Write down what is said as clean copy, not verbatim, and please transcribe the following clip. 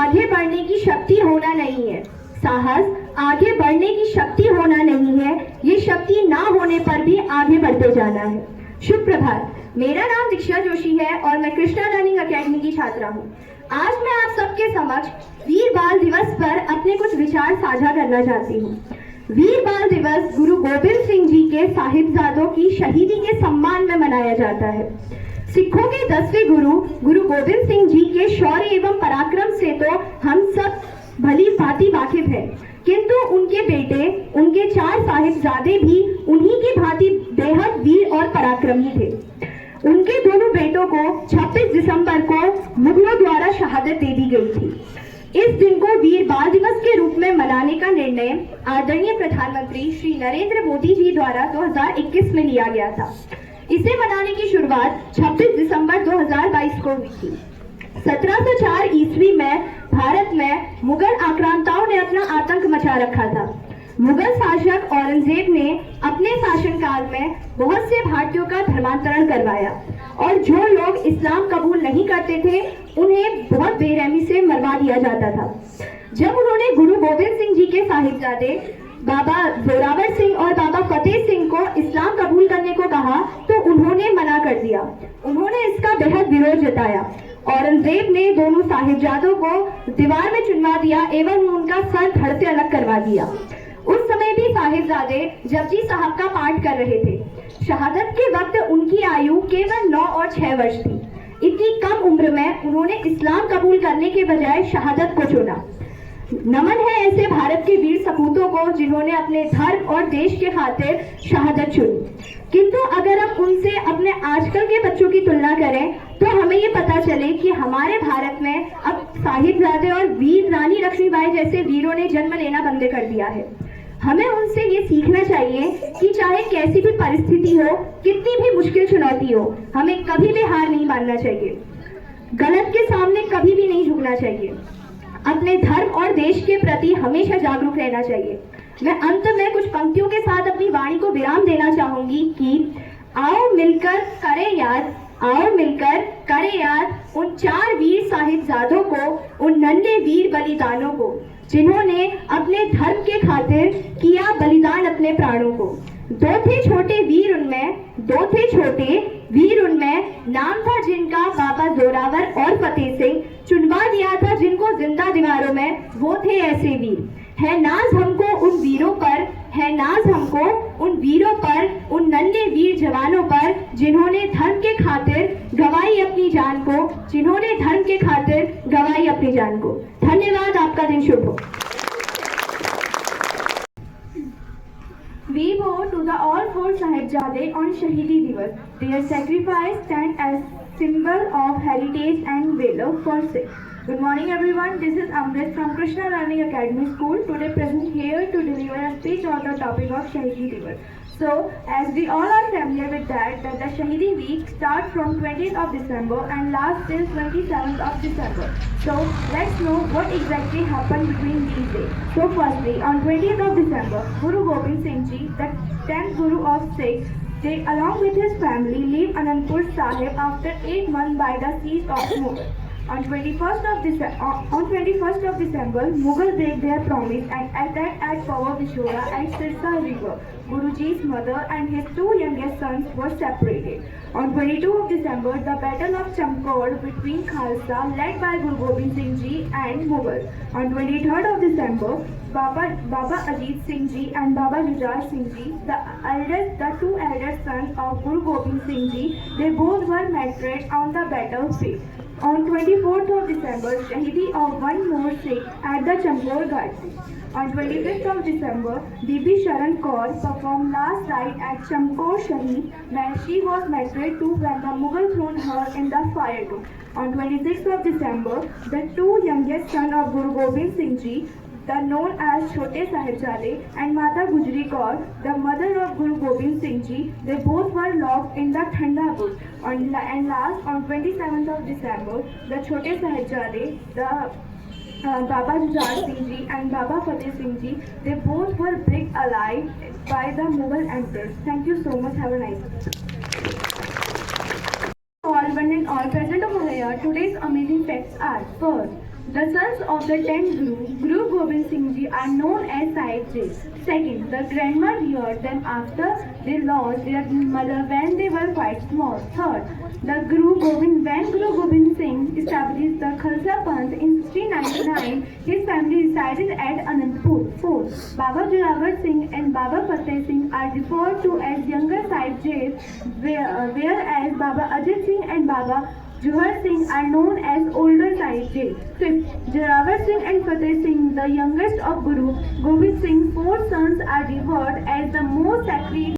आगे बढ़ने की शक्ति होना नहीं है। साहस आगे बढ़ने की शक्ति होना नहीं है, ये शक्ति ना होने पर भी आगे बढ़ते जाना है। शुभ प्रभात, मेरा नाम दीक्षा जोशी है और मैं कृष्णा लर्निंग अकेडमी की छात्रा हूँ। आज मैं आप सबके समक्ष वीर बाल दिवस पर अपने कुछ विचार साझा करना चाहती हूँ। वीर बाल दिवस गुरु गोबिंद सिंह जी के साहिबजादों की शहीदी के सम्मान में मनाया जाता है। सिखों के 10वें गुरु गोबिंद सिंह जी के शौर्य एवं पराक्रम से तो हम सब भली भांति वाकिफ है, किंतु उनके बेटे, उनके 4 साहिबजादे भी उन्हीं की भांति बेहद वीर और पराक्रमी थे। उनके दोनों बेटों को 26 दिसंबर को मुगलों द्वारा शहादत दे दी गई थी। इस दिन को वीर बाल दिवस के रूप में मनाने का निर्णय आदरणीय प्रधानमंत्री श्री नरेंद्र मोदी जी द्वारा 2021 में लिया गया था। इसे मनाने की शुरुआत 26 दिसंबर 2022 को हुई थी। 1704 ईस्वी में भारत में मुगल आक्रांताओं ने अपना आतंक मचा रखा था। मुगल शासक औरंगजेब ने अपने शासनकाल में बहुत से भारतीयों का धर्मांतरण करवाया और जो लोग इस्लाम कबूल नहीं करते थे उन्हें बहुत बेरहमी से मरवा दिया जाता था। जब उन्होंने गुरु गोबिंद सिंह जी के साहिबजादे बाबा जोरावर सिंह और बाबा फतेह सिंह को इस्लाम कबूल करने को कहा तो उन्होंने मना कर दिया। उन्होंने इसका बेहद विरोध जताया। औरंगजेब ने दोनों साहिबजादों को दीवार में चुनवा दिया एवं उनका सर धड़ से अलग करवा दिया। उस समय भी साहिबजादे जपजी साहब का पाठ कर रहे थे। शहादत के वक्त उनकी आयु केवल 9 और 6 वर्ष थी। इतनी कम उम्र में उन्होंने इस्लाम कबूल करने के बजाय शहादत को चुना। नमन है ऐसे भारत के वीर सपूतों को जिन्होंने अपने धर्म और देश के खातिर शहादत चुनी। किंतु अगर हम उनसे अपने आजकल के बच्चों की तुलना करें तो हमें ये पता चले कि हमारे भारत में अब साहिबजादे और वीर रानी लक्ष्मीबाई जैसे वीरों ने जन्म लेना बंद कर दिया है। हमें उनसे ये सीखना चाहिए कि चाहे कैसी भी परिस्थिति हो, कितनी भी मुश्किल चुनौती हो, हमें कभी भी हार नहीं मानना चाहिए। गलत के सामने कभी भी नहीं झुकना चाहिए। अपने धर्म और देश के प्रति हमेशा जागरूक रहना चाहिए। मैं अंत में कुछ पंक्तियों के साथ अपनी वाणी को विराम देना चाहूंगी कि आओ मिलकर करें याद, आओ मिलकर करें याद उन 4 वीर साहिबजादों को, उन नन्हे वीर बलिदानों को जिन्होंने अपने धर्म के खातिर किया बलिदान अपने प्राणों को। 2 थे छोटे वीर उनमें, 2 थे छोटे वीर उनमें, नाम था जिनका बाबा जोरावर और फतेह सिंह। चुनवा दिया था जिनको जिंदा दीवारों में, वो थे ऐसे वीर। है नाज हमको उन वीरों पर, है नाज हमको उन वीरों पर, उन नन्हे वीर जवानों पर जिन्होंने धर्म के खातिर गंवाई अपनी जान को, जिन्होंने धर्म के खातिर गंवाई अपनी जान को। धन्यवाद, आपका दिन शुभ हो। We bow to the all 4 Sahibzade on Shahidi Divas. Their sacrifice stands as symbol of heritage and valor for Sikh. Good morning everyone, this is Amrit from Krishna Learning Academy School, today present here to deliver a speech on the topic of Shahidi Divas. So, as we all are familiar with that the Shahidi week starts from 20th of December and lasts till 27th of December. So, let's know what exactly happened between these days. So, firstly, on 20th of December, Guru Gobind Singh Ji, the 10th Guru of Sikhs, they along with his family leave Anandpur Sahib after 8 months by the siege of Mughal. On 21st of December, Mughal break their promise and attack at Pawa Vishora at Sirsa River. Guruji's mother and his 2 youngest sons were separated. On 22 of December, the Battle of Chamkaur between Khalsa led by Guru Gobind Singh Ji and Mughal. On 23rd of December, Baba Ajit Singh Ji and Baba Jujhar Singh Ji, the 2 eldest sons of Guru Gobind Singh Ji, they both were martyred on the battlefield. On 24th of December, Shahidi of one more Sikh at the Chamkaur Ghat. On 25th of December, Bibi Sharan Kaur performed last rite at Chamkaur Shaheed where she was martyred to when the Mughal thrown her in the fire too. On 26th of December, the 2 youngest sons of Guru Gobind Singh Ji, the known as Chote Sahibzade and Mata Gujri Kaur, the mother of Guru Gobind Singh Ji, they both were locked in the Thanda Bush. And last, on 27th of December, the Chote Sahibzade, the Baba Jujhar Singh Ji and Baba Fateh Singh Ji, they both were buried alive by the Mughal emperors. Thank you so much. Have a nice day. All present over here, today's amazing facts are: first, The sons of the 10th Guru, Guru Gobind Singh Ji, are known as Sahib Ji. Second, the grandma reared them after they lost their mother when they were quite small. Third, when Guru Gobind Singh established the Khalsa Panth in 1699, his family resided at Anandpur. Fourth, Baba Joravar Singh and Baba Fateh Singh are referred to as younger Sahib Jis, whereas Baba Ajit Singh and Baba Johar Singh are known as older Sahib Jis. Fifth, Joravar Singh and Fateh Singh, the youngest of Guru Gobind Singh's four sons, are revered as the most sacred